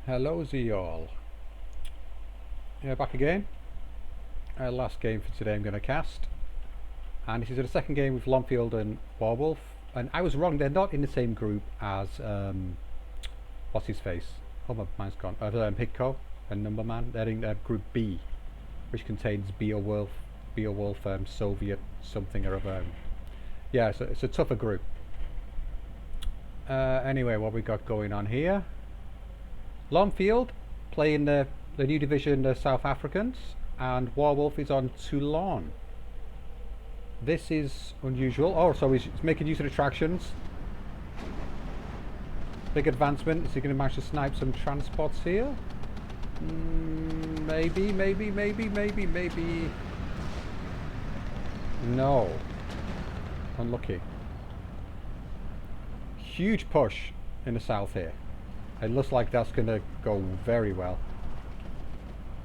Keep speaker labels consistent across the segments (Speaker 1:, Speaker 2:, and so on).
Speaker 1: Hello all. Yeah, back again. Last game for today I'm going to cast. And this is the second game with Lonfield and Warwolf. And I was wrong, they're not in the same group as, what's his face? Oh, my mind's gone. Hitco and Numberman. They're in group B, which contains Beowulf, Soviet something or other. Yeah, it's a tougher group. Anyway, what we got going on here? Lonfield playing the new division, the South Africans, and Warwolf is on Toulon. This is unusual. Oh, so he's making use of attractions. Big advancement. Is he going to manage to snipe some transports here? Maybe. No. Unlucky. Huge push in the south here. It looks like that's going to go very well.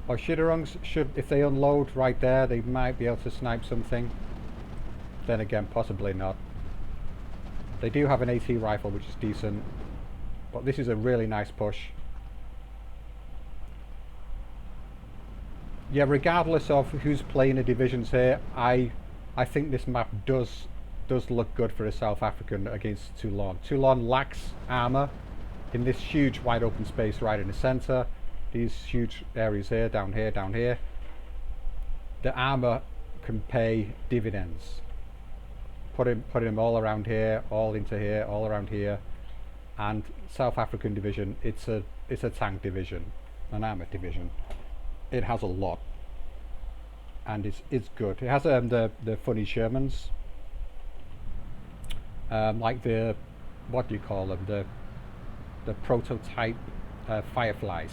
Speaker 1: Our Shitterungs should, if they unload right there, they might be able to snipe something. Then again, possibly not. They do have an AT rifle, which is decent. But this is a really nice push. Yeah, regardless of who's playing the divisions here, I think this map does look good for a South African against Toulon. Toulon lacks armor in this huge wide open space right in the center. These huge areas here, down here, down here. The armor can pay dividends. Putting them all around here, all into here, all around here. And South African division, it's a tank division, an armor division. It has a lot, and it's good. It has the funny Shermans, like the, what do you call them, the prototype Fireflies,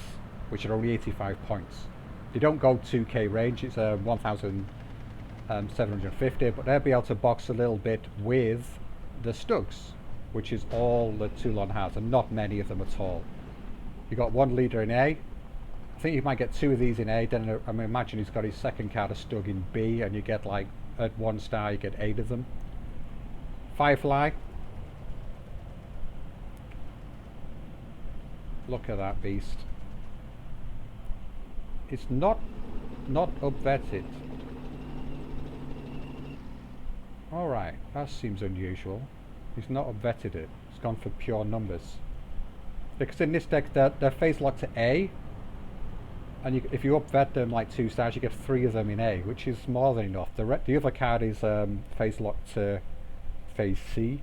Speaker 1: which are only 85 points. They don't go 2k range, it's 1750, but they'll be able to box a little bit with the Stugs, which is all that Toulon has, and not many of them at all. You got one leader in A. I think you might get two of these in A, then I imagine he's got his second card of Stug in B, and you get, like, at 1 star you get 8 of them. Firefly. Look at that beast. It's not up-vetted. Alright, that seems unusual. He's not up-vetted it. It's gone for pure numbers. Because in this deck, they're phase locked to A. And if you up-vet them like 2 stars, you get 3 of them in A, which is more than enough. The other card is phase locked to phase C.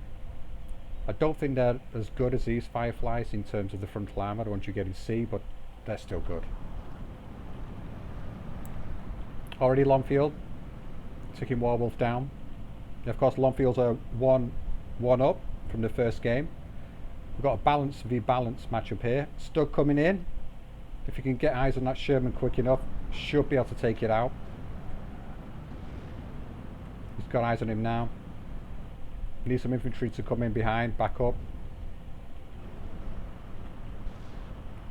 Speaker 1: I don't think they're as good as these Fireflies in terms of the frontal armor, the ones you get in C, but they're still good. Already Lonfield, taking Warwolf down. And of course, Lonfield's are one up from the first game. We've got a balance v balance matchup here. Stug coming in. If you can get eyes on that Sherman quick enough, should be able to take it out. He's got eyes on him now. Need some infantry to come in behind, back up.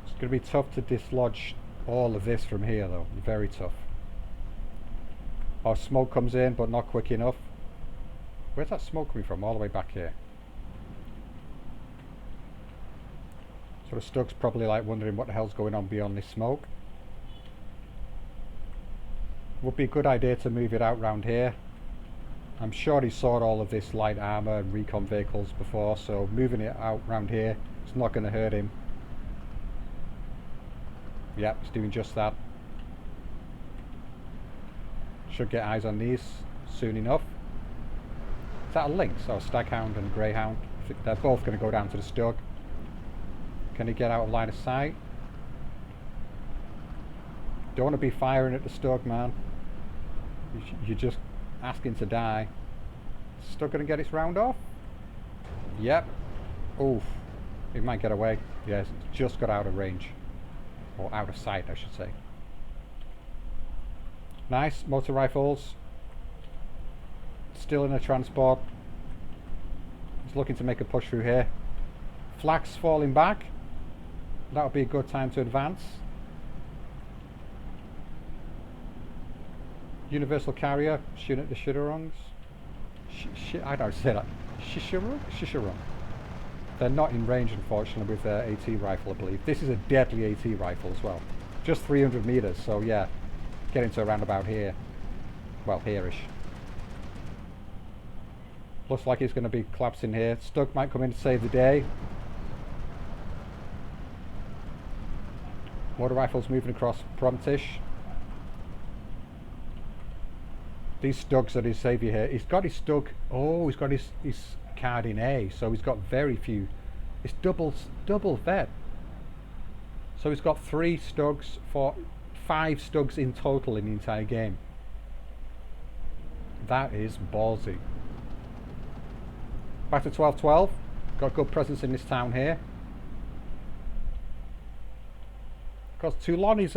Speaker 1: It's going to be tough to dislodge all of this from here though, very tough. Our smoke comes in, but not quick enough. Where's that smoke coming from? All the way back here. So the Stug's probably like wondering what the hell's going on beyond this smoke. Would be a good idea to move it out round here. I'm sure he saw all of this light armor and recon vehicles before, so moving it out round here is not going to hurt him. Yep, it's doing just that. Should get eyes on these soon enough. Is that a lynx or a staghound and a greyhound? I think they're both going to go down to the Stug. Can he get out of line of sight? Don't want to be firing at the Stug, man. You're just asking to die. Still gonna get its round off? Yep. Oof. It might get away. Yes, just got out of range. Or out of sight, I should say. Nice. Motor rifles. Still in a transport. He's looking to make a push through here. Flak's falling back. That would be a good time to advance. Universal carrier, shooting at the Shitterungs. I don't say that. Shisharung? They're not in range, unfortunately, with their AT rifle, I believe. This is a deadly AT rifle as well. Just 300 meters, so yeah, get into around about here. Well, here-ish. Looks like he's going to be collapsing here. Stug might come in to save the day. Mortar rifles moving across promptish. These Stugs are his saviour here. He's got his Stug. Oh, he's got his card in A, so he's got very few. It's double vet. So he's got 3 Stugs for 5 Stugs in total in the entire game. That is ballsy. Back to 12-12. Got good presence in this town here. Because Toulon is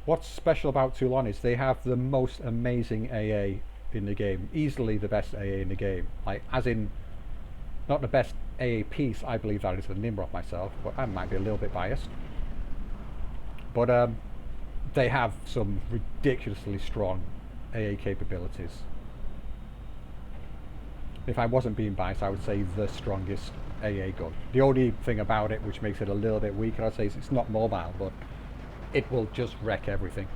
Speaker 1: what's special about Toulon is they have the most amazing AA in the game. Easily the best AA in the game. Like, as in, not the best AA piece, I believe that is the Nimrod myself, but I might be a little bit biased. But they have some ridiculously strong AA capabilities. If I wasn't being biased, I would say the strongest AA gun. The only thing about it which makes it a little bit weaker, I'd say, is it's not mobile, but it will just wreck everything.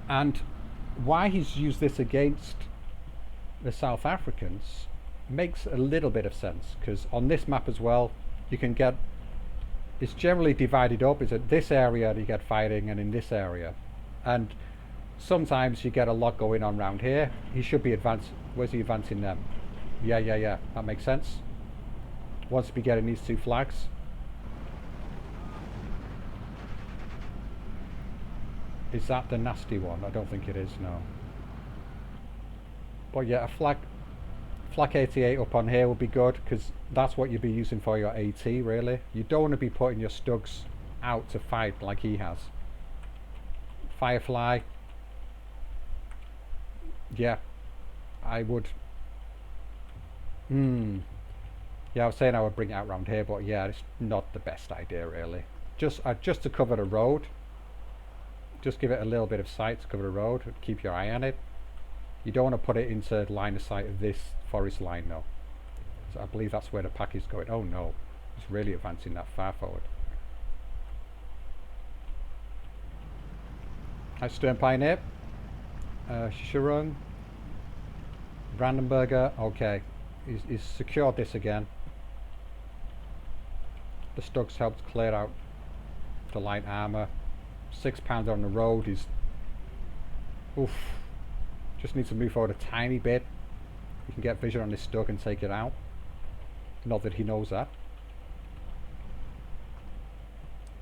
Speaker 1: And why he's used this against the South Africans makes a little bit of sense, because on this map as well, you can get, it's generally divided up. Is at this area you get fighting, and in this area, and sometimes you get a lot going on around here. He should be advanced. Where's he advancing them? Yeah, that makes sense. Wants to be getting these 2 flags. Is that the nasty one? I don't think it is, no. But yeah, a flak 88 up on here would be good, because that's what you'd be using for your AT, really. You don't want to be putting your Stugs out to fight like he has. Firefly. Yeah, I would. Yeah, I was saying I would bring it out around here, but yeah, it's not the best idea, really. Just to cover the road. Just give it a little bit of sight to cover the road. Keep your eye on it. You don't want to put it into line of sight of this forest line, though. So I believe that's where the pack is going. Oh no, it's really advancing that far forward. That's Stern Pioneer. Shishurung. Brandenburger. Okay, he's secured this again. The Stugs helped clear out the light armour. 6-pounder on the road is, oof, just needs to move forward a tiny bit. You can get vision on this Stug and take it out. Not that he knows that.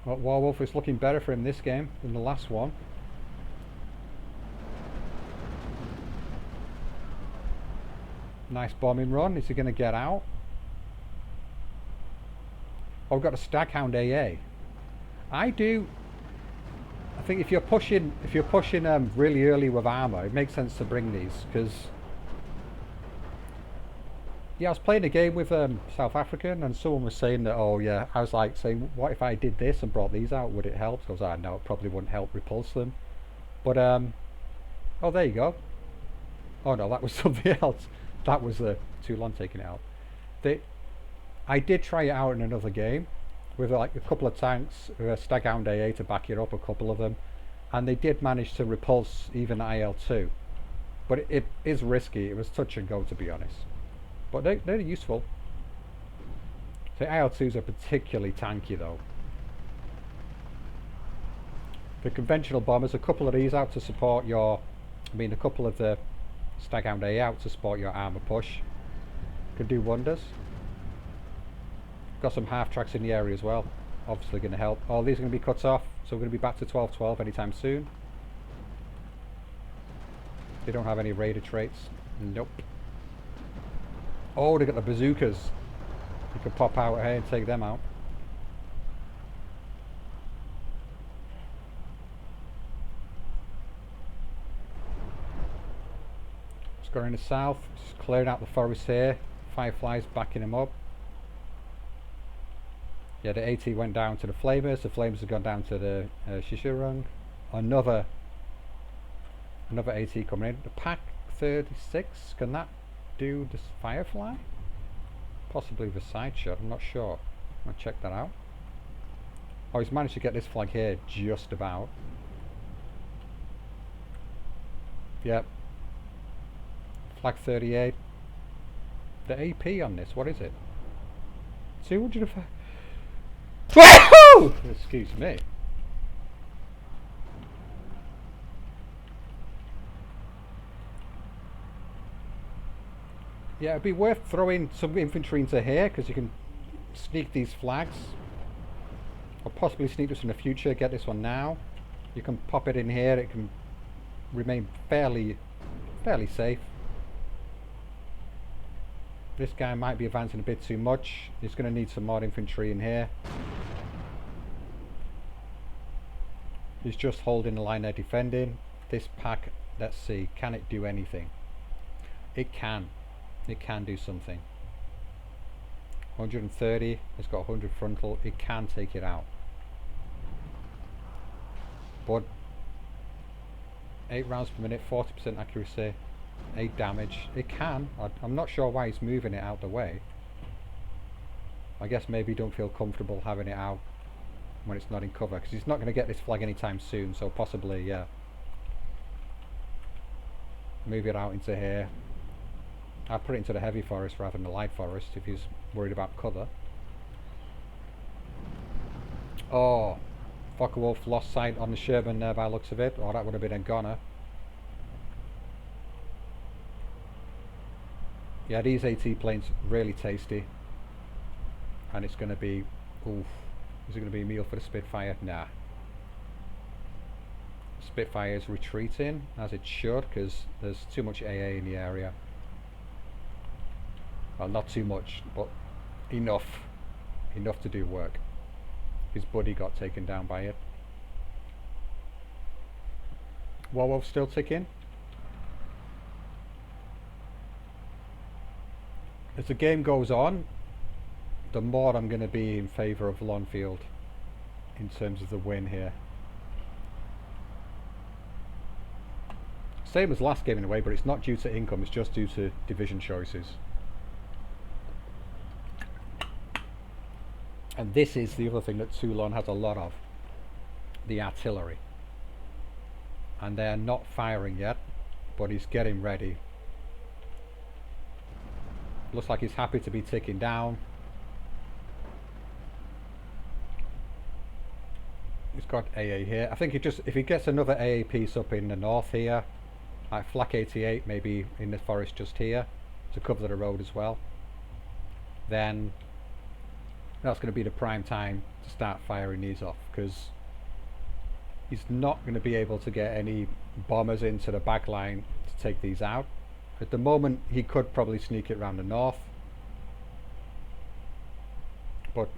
Speaker 1: Well, Warwolf is looking better for him this game than the last one. Nice bombing run. Is he going to get out? Oh, we've got a Staghound AA. I think if you're pushing really early with armor, it makes sense to bring these, because yeah, I was playing a game with South African, and someone was saying that, oh yeah, I was like saying, what if I did this and brought these out, would it help? So I was like, no, it probably wouldn't help repulse them. But oh, there you go. Oh no, that was something else. That was Toulon taking it out. I did try it out in another game with like a couple of tanks, a Staghound AA to back it up, a couple of them, and they did manage to repulse even IL-2. But it is risky. It was touch and go, to be honest. But they're useful. The IL-2s are particularly tanky though. The conventional bombers, a couple of these out to support your, a couple of the Staghound AA out to support your armor push. Could do wonders. Got some half tracks in the area as well. Obviously going to help. All these are going to be cut off, so we're going to be back to 12-12 anytime soon. They don't have any raider traits. Nope. Oh, they got the bazookas. You could pop out here and take them out. Just going in the south, just clearing out the forest here. Fireflies backing him up. Yeah, the AT went down to the Flamers. The Flamers have gone down to the Shishurung. Another AT coming in. The Pack 36, can that do this Firefly? Possibly the side shot, I'm not sure. I'll check that out. Oh, he's managed to get this flag here just about. Yep. Flag 38. The AP on this, what is it? 205. Excuse me. Yeah, it'd be worth throwing some infantry into here because you can sneak these flags. Or possibly sneak this in the future, get this one now. You can pop it in here, it can remain fairly safe. This guy might be advancing a bit too much. He's going to need some more infantry in here. He's just holding the line there defending. This pack, let's see, can it do anything? It can. It can do something. 130, it's got 100 frontal, it can take it out. But 8 rounds per minute, 40% accuracy, 8 damage, it can. I'm not sure why he's moving it out the way. I guess maybe he don't feel comfortable having it out when it's not in cover, because he's not going to get this flag anytime soon, so possibly, yeah. Move it out into here. I'll put it into the heavy forest rather than the light forest if he's worried about cover. Oh, Warwolf lost sight on the Sherman there by the looks of it. Oh, that would have been a goner. Yeah, these AT planes really tasty. And it's going to be, oof, is it going to be a meal for the Spitfire? Nah. Spitfire is retreating, as it should, because there's too much AA in the area. Well, not too much, but enough to do work. His buddy got taken down by it. Warwolf still ticking. As the game goes on, the more I'm going to be in favour of Lonfield in terms of the win here. Same as last game in a way, but it's not due to income, it's just due to division choices. And this is the other thing that Toulon has a lot of, the artillery. And they're not firing yet, but he's getting ready. Looks like he's happy to be ticking down. He's got AA here. I think if he gets another AA piece up in the north here, like Flak 88 maybe in the forest just here, to cover the road as well, then that's going to be the prime time to start firing these off, because he's not going to be able to get any bombers into the back line to take these out. At the moment he could probably sneak it around the north, but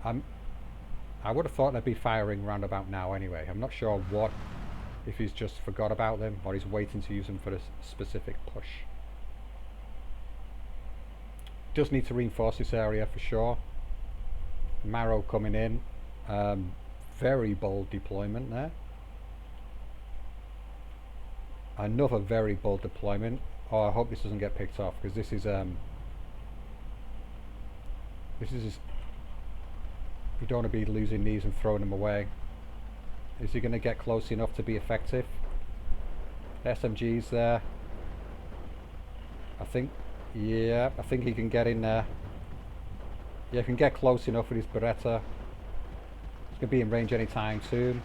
Speaker 1: I would have thought they'd be firing round about now anyway. I'm not sure if he's just forgot about them or he's waiting to use them for a specific push. Does need to reinforce this area for sure. Marrow coming in, very bold deployment there. Another very bold deployment. Oh, I hope this doesn't get picked off, because this is you don't want to be losing these and throwing them away. Is he going to get close enough to be effective? SMGs there. I think, yeah, I think he can get in there. Yeah, he can get close enough with his Beretta. He's going to be in range anytime soon.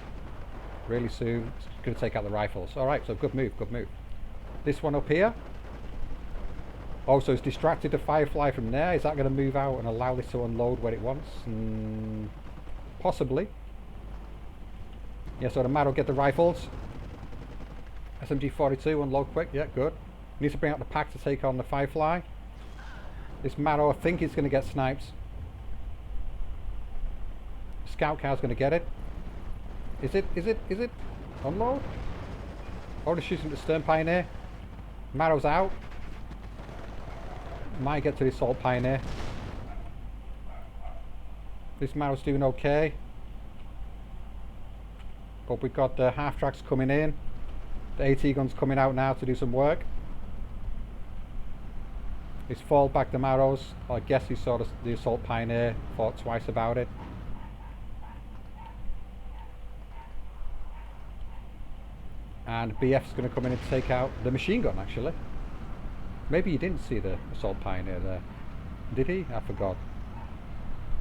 Speaker 1: Really soon. He's going to take out the rifles. Alright, so good move, good move. This one up here. Oh, so it's distracted the Firefly from there. Is that going to move out and allow this to unload when it wants? Possibly. Yeah, so the Marrow get the rifles. SMG 42, unload quick. Yeah, good. Needs to bring out the pack to take on the Firefly. This Marrow, I think he's going to get sniped. Scout car's going to get it. Is it? Unload? Oh, they're shooting the Stern Pioneer. Marrow's out. Might get to the Assault Pioneer. This Marrow's doing okay. But we've got the half-tracks coming in. The AT gun's coming out now to do some work. He's falled back the Marrows. I guess he saw the Assault Pioneer, thought twice about it. And BF's going to come in and take out the machine gun, actually. Maybe he didn't see the Assault Pioneer there. Did he? I forgot.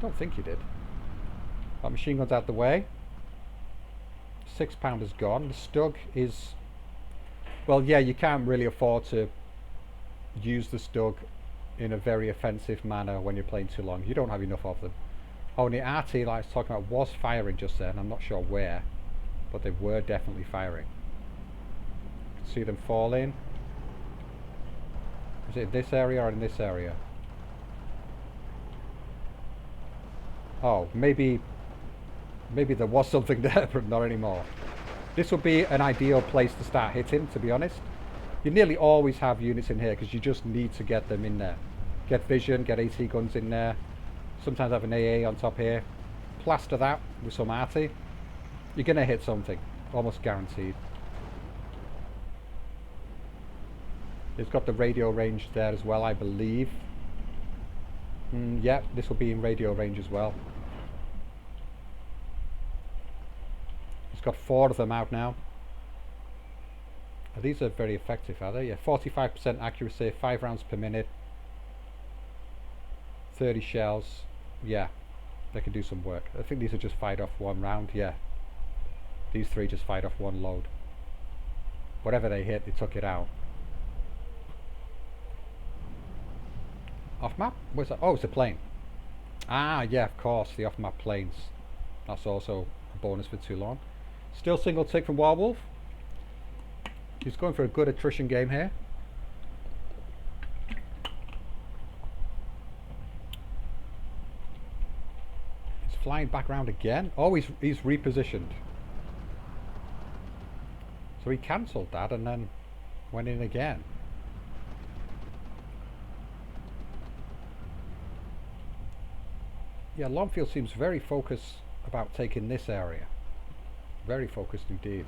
Speaker 1: Don't think he did. That machine gun's out the way. 6 pounder's gone. The Stug is... Well, yeah, you can't really afford to use the Stug in a very offensive manner when you're playing too long. You don't have enough of them. Oh, and the RT, like I was talking about, was firing just then. I'm not sure where, but they were definitely firing. See them fall in. Is it in this area or in this area? Oh, maybe there was something there, but not anymore. This would be an ideal place to start hitting, to be honest. You nearly always have units in here because you just need to get them in there. Get vision, get AT guns in there. Sometimes have an AA on top here. Plaster that with some RT. You're going to hit something, almost guaranteed. It's got the radio range there as well, I believe. Yeah, this will be in radio range as well. It's got 4 of them out now. These are very effective, are they? Yeah, 45% accuracy, 5 rounds per minute. 30 shells. Yeah, they can do some work. I think these are just fired off 1 round. Yeah, these 3 just fired off 1 load. Whatever they hit, they took it out. Off map? Where's that? Oh, it's a plane. Ah, yeah, of course, the off map planes. That's also a bonus for Toulon. Still single tick from Warwolf. He's going for a good attrition game here. He's flying back around again. Oh, he's repositioned. So he cancelled that and then went in again. Yeah, Lonfield seems very focused about taking this area. Very focused indeed.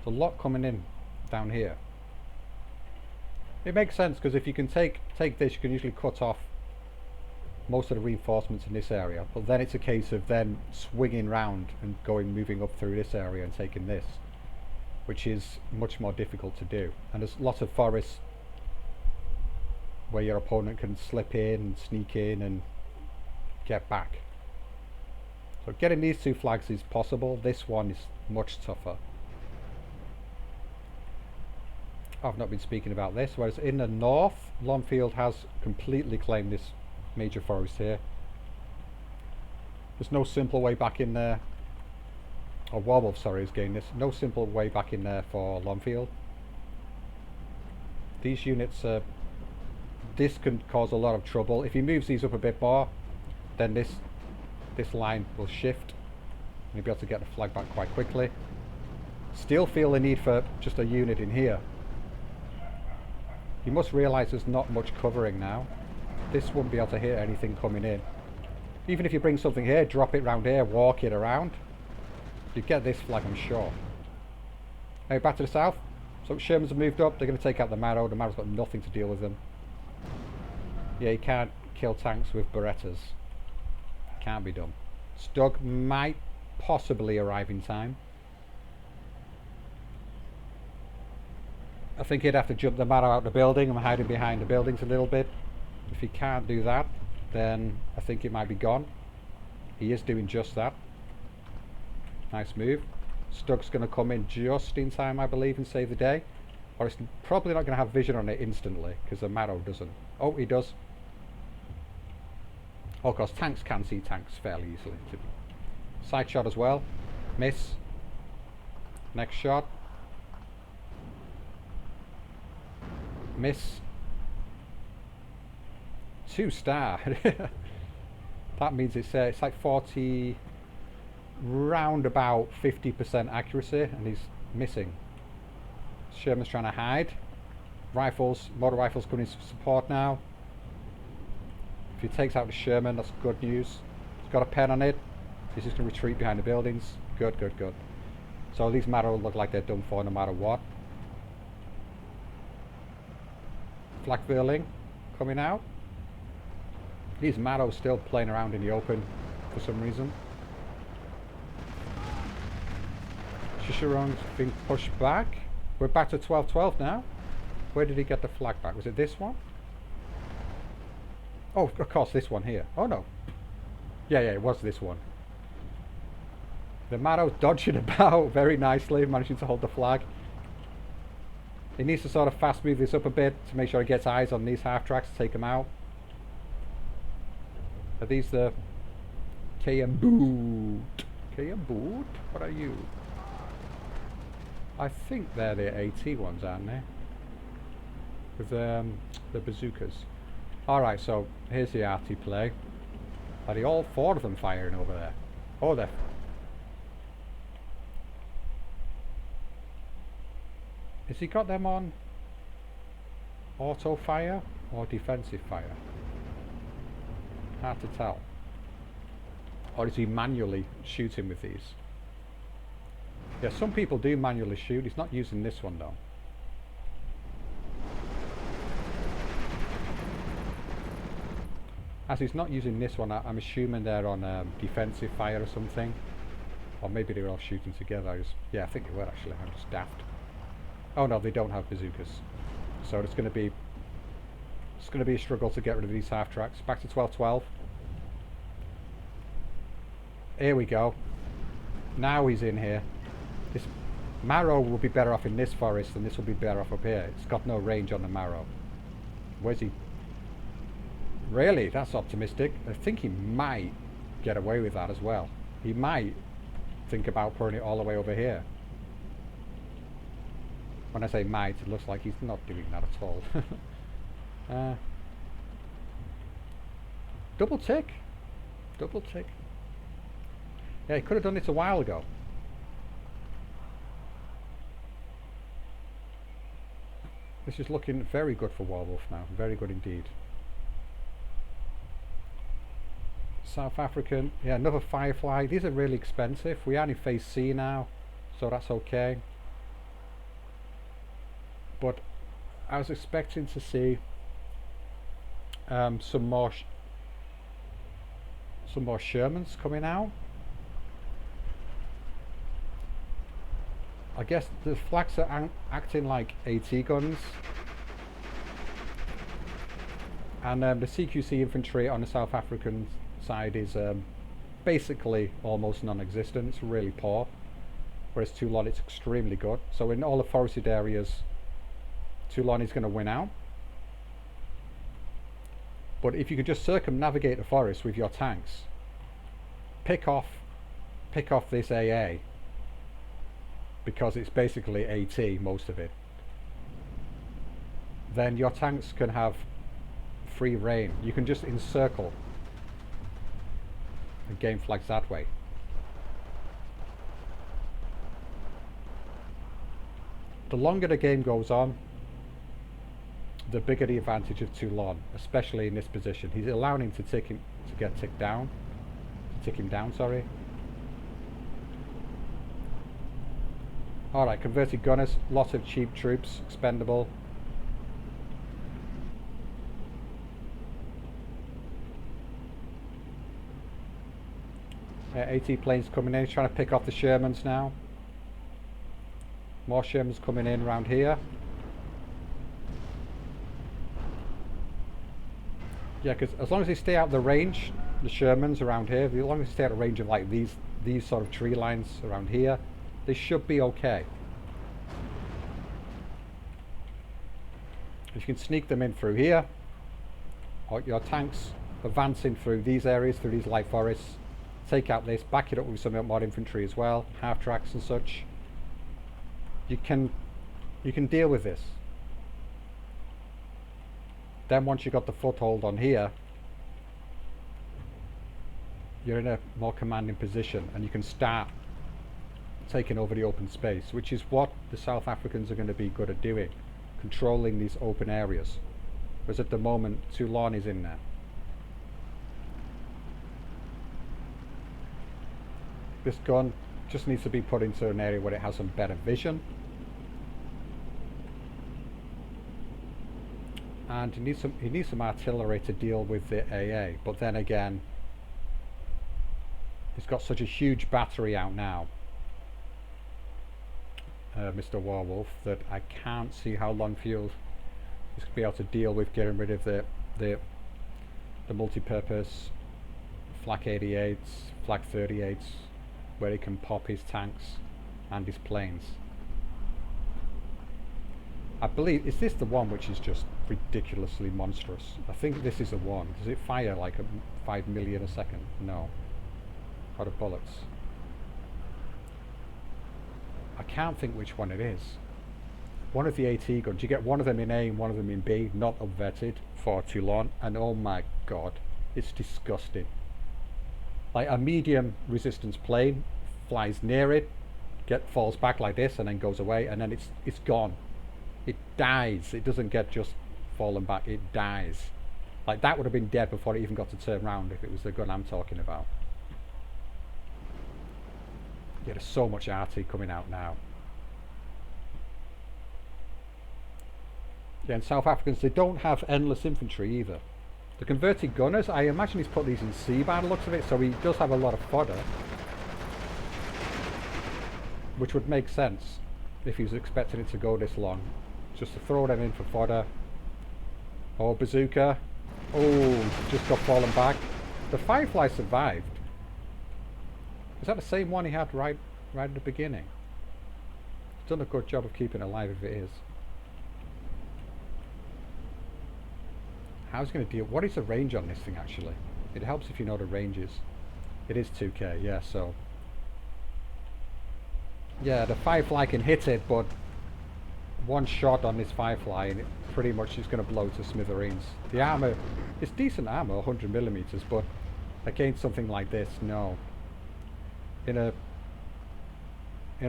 Speaker 1: There's a lot coming in down here. It makes sense because if you can take this, you can usually cut off most of the reinforcements in this area. But then it's a case of then swinging round and moving up through this area and taking this, which is much more difficult to do. And there's lots of forests where your opponent can slip in and sneak in and get back. So getting these 2 flags is possible. This one is much tougher. I've not been speaking about this, whereas in the north, Lonfield has completely claimed this major forest here. There's no simple way back in there. Or Warwolf, sorry, has gained this. No simple way back in there for Lonfield. These units, this can cause a lot of trouble. If he moves these up a bit more, then this line will shift and you'll be able to get the flag back quite quickly. Still feel the need for just a unit in here. You must realise there's not much covering now. This won't be able to hit anything coming in. Even if you bring something here, drop it round here, walk it around, you get this flag, I'm sure. Anyway, back to the south. So Shermans have moved up. They're going to take out the Marrow. The Marrow's got nothing to deal with them. Yeah, you can't kill tanks with Berettas. Can't be done. Stug might possibly arrive in time. I think he'd have to jump the Marrow out the building and hiding behind the buildings a little bit. If he can't do that, then I think it might be gone. He is doing just that. Nice move. Stug's going to come in just in time, I believe, and save the day. Or it's probably not going to have vision on it instantly, because the Marrow doesn't. Oh, he does. Oh, of course, tanks can see tanks fairly easily. Side shot as well. Miss. Next shot. Miss. 2-star. That means it's like 40, round about 50% accuracy, and he's missing. Sherman's trying to hide. Rifles, motor rifles coming in support now. If he takes out the Sherman, that's good news. He's got a pen on it. He's just going to retreat behind the buildings. Good, good, good. So these Marrow look like they're done for no matter what. Flak Verling. coming out. These Marrows still playing around in the open for some reason. Shisharong's been pushed back. We're back to 12-12 now. Where did he get the flag back? Was it this one? Oh, of course, this one here. Oh no. Yeah, it was this one. The Marrow's dodging about very nicely, managing to hold the flag. He needs to sort of fast move this up a bit to make sure he gets eyes on these half tracks to take them out. Are these the KM Boot? KM Boot? What are you? I think they're the AT ones, aren't they? With the bazookas. Alright, so here's the arty play. Are they all four of them firing over there? Oh, they're... Has he got them on auto fire or defensive fire? Hard to tell. Or is he manually shooting with these? Yeah, some people do manually shoot. He's not using this one though. As he's not using this one, I'm assuming they're on defensive fire or something. Or maybe they're all shooting together. Yeah, I think they were actually. I'm just daft. Oh no, they don't have bazookas. So it's going to be a struggle to get rid of these half tracks. Back to 12-12. Here we go. Now he's in here. This Marrow will be better off in this forest than this will be better off up here. It's got no range on the Marrow. Where's he? Really? That's optimistic. I think he might get away with that as well. He might think about putting it all the way over here. When I say might, it looks like he's not doing that at all. Double tick. Double tick. Yeah, he could have done it a while ago. This is looking very good for Warwolf now. Very good indeed. South African. Yeah, another Firefly. These are really expensive. We are in phase C now, so that's okay. But I was expecting to see some more Shermans coming out. I guess the flags are acting like AT guns, and the CQC infantry on the South African side is basically almost non-existent. It's really poor, whereas Toulon it's extremely good. So in all the forested areas, Toulon is going to win out. But if you could just circumnavigate the forest with your tanks, pick off this AA, because it's basically AT, most of it, then your tanks can have free reign. You can just encircle and gain flags that way. The longer the game goes on, the bigger the advantage of Toulon, especially in this position. He's allowing him to get tick him down, sorry. Alright, converted gunners, lots of cheap troops, expendable. AT planes coming in, he's trying to pick off the Shermans now. More Shermans coming in around here. Yeah, because as long as they stay out of the range, the Shermans around here, as long as they stay out of range of like these sort of tree lines around here, they should be okay. If you can sneak them in through here, or your tanks advancing through these areas, through these light forests, take out this, back it up with some more infantry as well, half tracks and such, you can deal with this. Then once you've got the foothold on here, you're in a more commanding position and you can start taking over the open space, which is what the South Africans are going to be good at doing, controlling these open areas. Whereas at the moment, Toulon is in there. This gun just needs to be put into an area where it has some better vision. and he needs some artillery to deal with the AA. But then again, he's got such a huge battery out now, Mr. Warwolf, that I can't see how Lonfield is going to be able to deal with getting rid of the multi-purpose flak 88s, flak 38s, where he can pop his tanks and his planes. I believe, is this the one which is just ridiculously monstrous? I think this is the one. Does it fire like 5 million a second? No. Out of bullets. I can't think which one it is. One of the AT guns. You get one of them in A and one of them in B, not unvetted, for Toulon, and oh my god, it's disgusting. Like a medium resistance plane flies near it, falls back like this, and then goes away, and then it's gone. It dies. It doesn't get just fallen back. It dies. Like that would have been dead before it even got to turn round if it was the gun I'm talking about. Yeah, there's so much RT coming out now. Yeah, and South Africans, they don't have endless infantry either. The converted gunners, I imagine he's put these in C by the looks of it, so he does have a lot of fodder. Which would make sense if he was expecting it to go this long. Just to throw them in for fodder. Oh, bazooka. Oh, just got fallen back. The Firefly survived. Is that the same one he had right at the beginning? He's done a good job of keeping it alive if it is. How's he going to deal? What is the range on this thing actually? It helps if you know the ranges. It is 2k, yeah, so. Yeah, the Firefly can hit it, but one shot on this Firefly and it pretty much is going to blow to smithereens. The armour, it's decent armour, 100mm, but against something like this, no. In a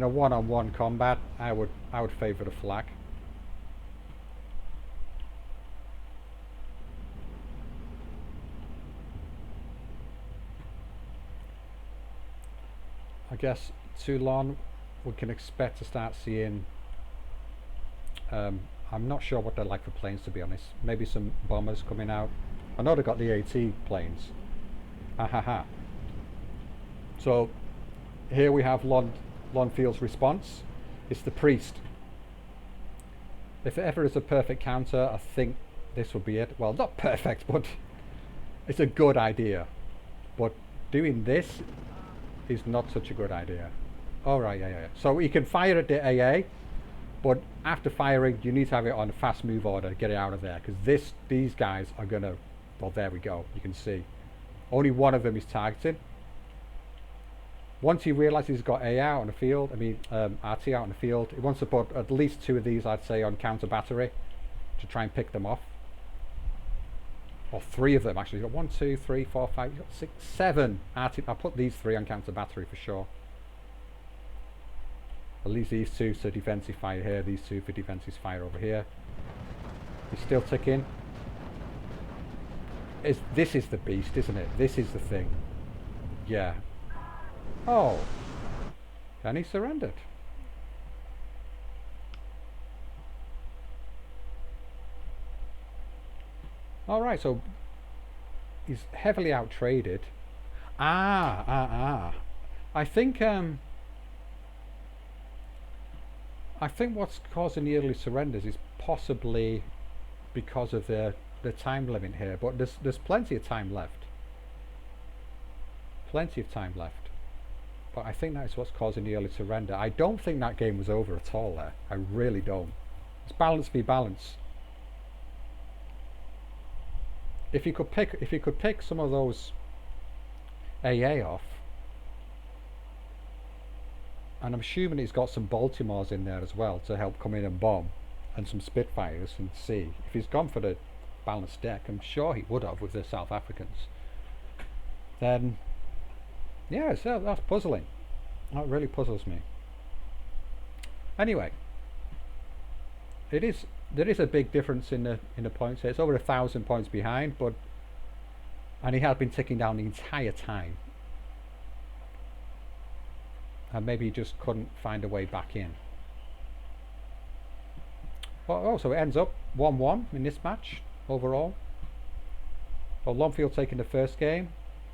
Speaker 1: one-on-one combat, I would favour the flak. I guess Toulon, we can expect to start seeing. I'm not sure what they're like for planes, to be honest. Maybe some bombers coming out. I know they've got the AT planes. Ahaha. So here we have Lonfield's response. It's the priest. If it ever is a perfect counter, I think this would be it. Well, not perfect, but it's a good idea. But doing this is not such a good idea. Alright, yeah. So you can fire at the AA, but after firing, you need to have it on a fast move order to get it out of there, because these guys are gonna. Well, there we go. You can see, only one of them is targeted. Once he realizes he's got A out on the field, RT out on the field, he wants to put at least 2 of these, I'd say, on counter battery to try and pick them off. Or 3 of them actually. He's got 1, 2, 3, 4, 5, he's got 6, 7 RT. I'll put these 3 on counter battery for sure. At least these 2 for defensive fire here, these 2 for defensive fire over here. He's still ticking. This is the beast, isn't it? This is the thing. Yeah. Oh. And he surrendered. Alright, so he's heavily out-traded. I think what's causing the early surrenders is possibly because of the time limit here, but there's plenty of time left. Plenty of time left. But I think that's what's causing the early surrender. I don't think that game was over at all there. I really don't. It's balance v balance. If you could pick some of those AA off, and I'm assuming he's got some Baltimores in there as well to help come in and bomb, and some Spitfires and see. If he's gone for the balanced deck, I'm sure he would have with the South Africans. Then, yeah, so that's puzzling. That really puzzles me. Anyway, there is a big difference in the points here. It's over 1,000 points behind, and he had been ticking down the entire time. And maybe he just couldn't find a way back in. Well, so it ends up 1-1 in this match. overall. Well, Lonfield taking the first game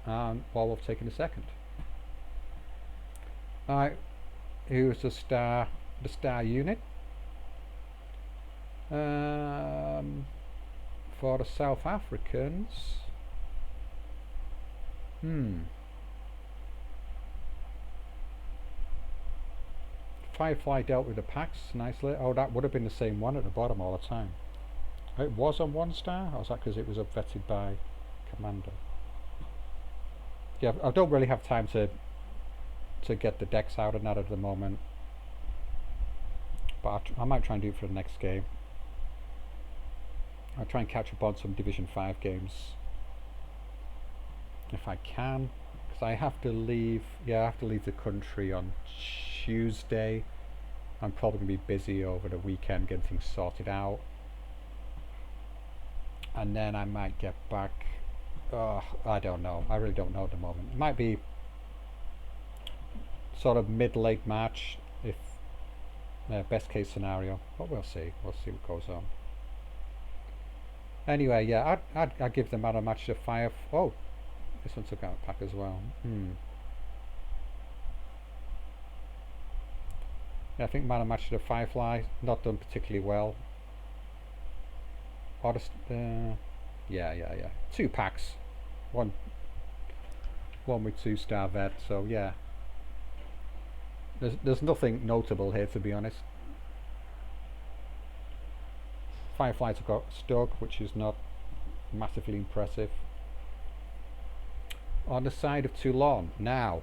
Speaker 1: and Warwolf taking the second. Alright, who's the star unit? For the South Africans, Firefly dealt with the packs nicely. Oh, that would have been the same one at the bottom all the time. It was on 1 star, or was that because it was vetted by Commander? Yeah, I don't really have time to get the decks out and that at the moment, but I might try and do it for the next game. I'll try and catch up on some Division 5 games if I can, because I have to leave. Yeah, I have to leave the country on Tuesday. I'm probably going to be busy over the weekend getting things sorted out, and then I might get back. I don't know. I really don't know at the moment. It might be sort of mid-late March, if best case scenario, but we'll see. We'll see what goes on. Anyway, yeah, I'd give the man a match to Fire. Oh, this one took out a pack as well. Yeah, I think man a match to the Firefly, not done particularly well. Yeah. 2 packs, one with 2-star vet. So yeah, there's nothing notable here, to be honest. Firefly took out Stoke, which is not massively impressive. On the side of Toulon, now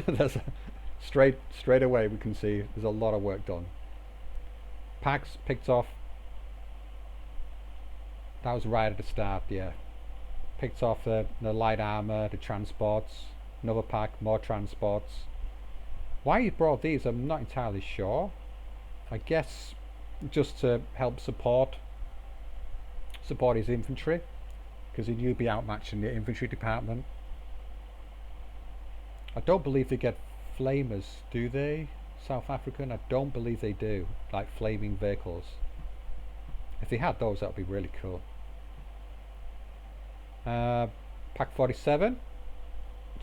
Speaker 1: there's straight away we can see there's a lot of work done. Packs picked off. That was right at the start, yeah. Picked off the light armor, the transports, another pack, more transports. Why he brought these, I'm not entirely sure. I guess just to help support his infantry, because he knew he'd be outmatched in the infantry department. I don't believe they get flamers, do they? South African? I don't believe they do, like flaming vehicles. If they had those, that would be really cool. Pack 47,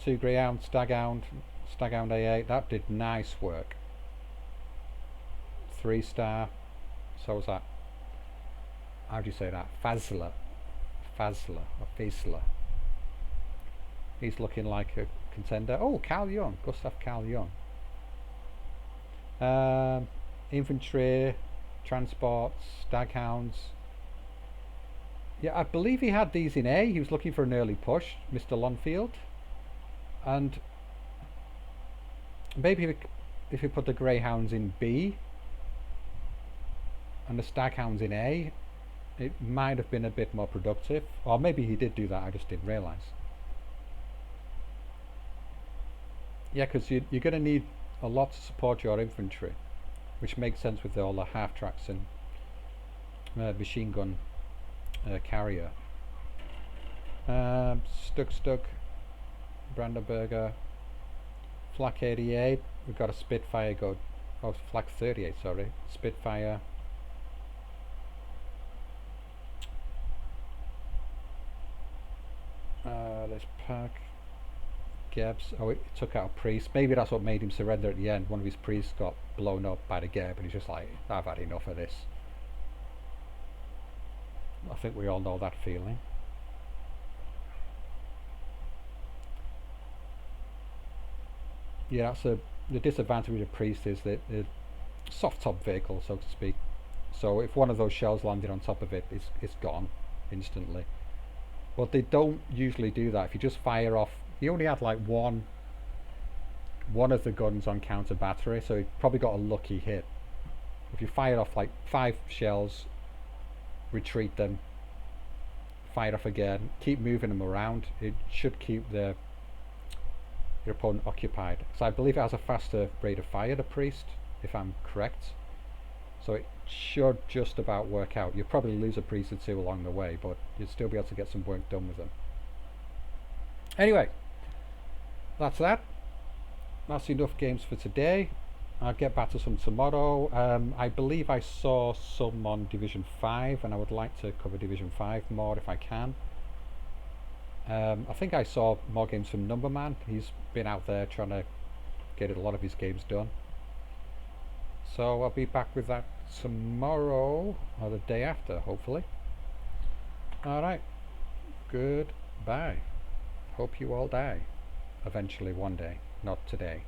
Speaker 1: 2 Greyhound, Staghound A8. That did nice work. 3-star. So was that. How do you say that? Fazla. He's looking like a contender. Oh, Carl Young. Gustav Carl Young. Infantry, transports, staghounds. Yeah, I believe he had these in A. He was looking for an early push, Mr. Lonfield. And maybe if we put the Greyhounds in B and the Staghounds in A, it might have been a bit more productive. Or maybe he did do that, I just didn't realise. Yeah, because you're going to need a lot to support your infantry, which makes sense with all the half-tracks and machine gun carrier. Stuck, Brandenburger, Flak 88. We've got a Spitfire Flak 38, sorry. Spitfire. This pack. Gebs. Oh, it took out a priest. Maybe that's what made him surrender at the end. One of his priests got blown up by the Geb, and he's just like, I've had enough of this. I think we all know that feeling. Yeah, that's the disadvantage with a priest is that the soft top vehicle, so to speak. So if one of those shells landed on top of it, it's gone instantly. But they don't usually do that. If you just fire off, he only had like one of the guns on counter battery, so he probably got a lucky hit. If you fire off like 5 shells, retreat them, fire off again, keep moving them around, it should keep your opponent occupied. So I believe it has a faster rate of fire, the priest, if I'm correct. So it should just about work out. You'll probably lose a priest or 2 along the way, but you'll still be able to get some work done with them. Anyway, that's that. That's enough games for today. I'll get back to some tomorrow. I believe I saw some on Division 5, and I would like to cover Division 5 more if I can. I think I saw more games from Numberman. He's been out there trying to get a lot of his games done. So I'll be back with that tomorrow, or the day after, hopefully. Alright, goodbye. Hope you all die. Eventually, one day. Not today.